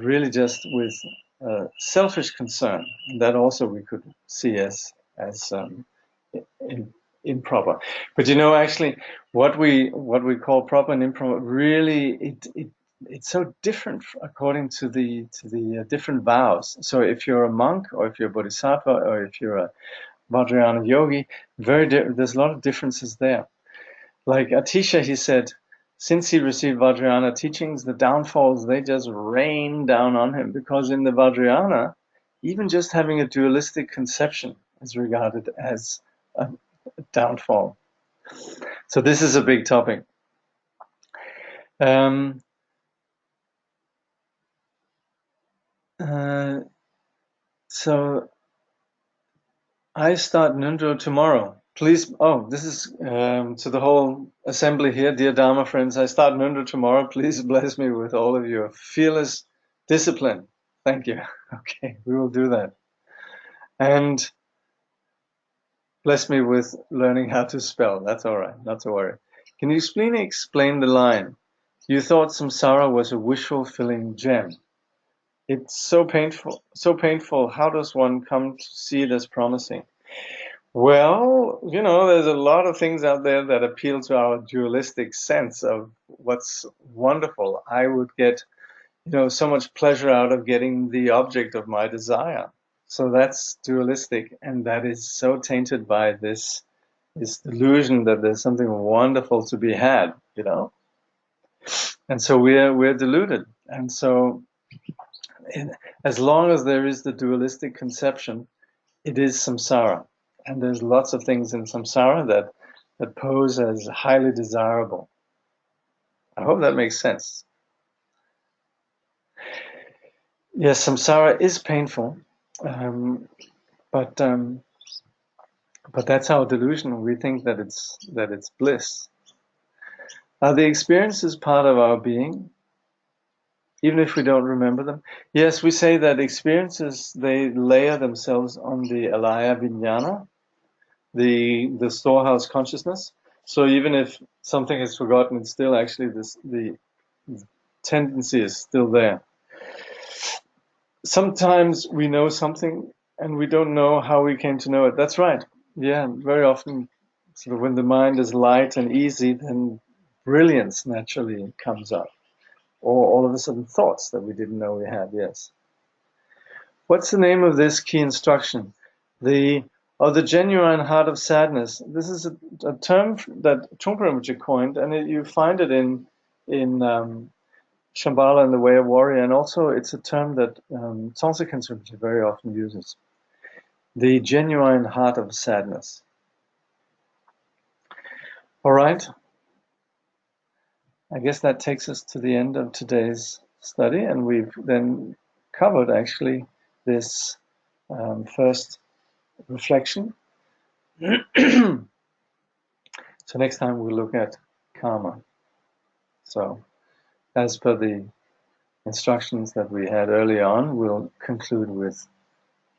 really just with selfish concern, and that also we could see as improper. But actually, what we call proper and improper, really, it's so different according to the different vows. So if you're a monk, or if you're a bodhisattva, or if you're a Vajrayana yogi, there's a lot of differences there. Like Atisha, he said, since he received Vajrayana teachings, the downfalls, they just rain down on him, because in the Vajrayana, even just having a dualistic conception is regarded as a downfall. So this is a big topic. So I start Ngondro tomorrow. Please, this is to the whole assembly here, dear Dharma friends. I start Ngondro tomorrow. Please bless me with all of your fearless discipline. Thank you. Okay, we will do that. And bless me with learning how to spell. That's all right, not to worry. Can you explain the line? You thought samsara was a wish-fulfilling gem. It's so painful, so painful. How does one come to see it as promising? Well, there's a lot of things out there that appeal to our dualistic sense of what's wonderful. I would get, so much pleasure out of getting the object of my desire. So that's dualistic, and that is so tainted by this delusion that there's something wonderful to be had, And so we're deluded. And so as long as there is the dualistic conception, it is samsara. And there's lots of things in samsara that pose as highly desirable. I hope that makes sense. Yes, samsara is painful, but that's our delusion. We think that it's bliss. Are the experiences part of our being, even if we don't remember them? Yes, we say that experiences, they layer themselves on the alaya vijnana, the storehouse consciousness. So even if something is forgotten, it's still actually the tendency is still there. Sometimes we know something and we don't know how we came to know it. That's right. Yeah, very often, sort of when the mind is light and easy, then brilliance naturally comes up. Or all of a sudden thoughts that we didn't know we had, yes. What's the name of this key instruction? The genuine heart of sadness. This is a term that Trungpa Rinpoche coined, and you find it in Shambhala and the Way of Warrior, and also it's a term that Tsongtse Khyentse Rinpoche very often uses. The genuine heart of sadness. All right. I guess that takes us to the end of today's study, and we've then covered actually this first reflection. So next time we'll look at karma. So as per the instructions that we had early on, we'll conclude with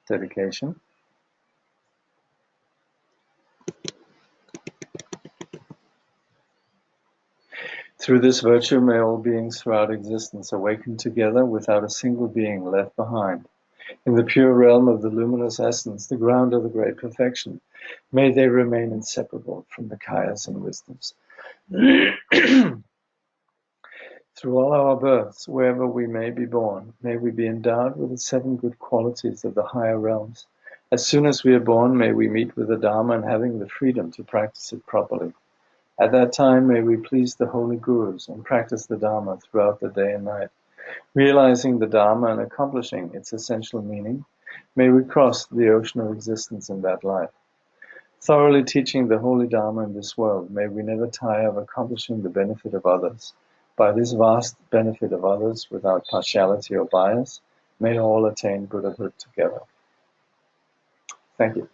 dedication. Through this virtue may all beings throughout existence awaken together without a single being left behind. In the pure realm of the luminous essence, the ground of the great perfection, may they remain inseparable from the kayas and wisdoms. Through all our births, wherever we may be born, may we be endowed with the 7 good qualities of the higher realms. As soon as we are born, may we meet with the Dharma and having the freedom to practice it properly. At that time, may we please the holy gurus and practice the Dharma throughout the day and night. Realizing the Dharma and accomplishing its essential meaning, may we cross the ocean of existence in that life. Thoroughly teaching the holy Dharma in this world, may we never tire of accomplishing the benefit of others. By this vast benefit of others, without partiality or bias, may all attain Buddhahood together. Thank you.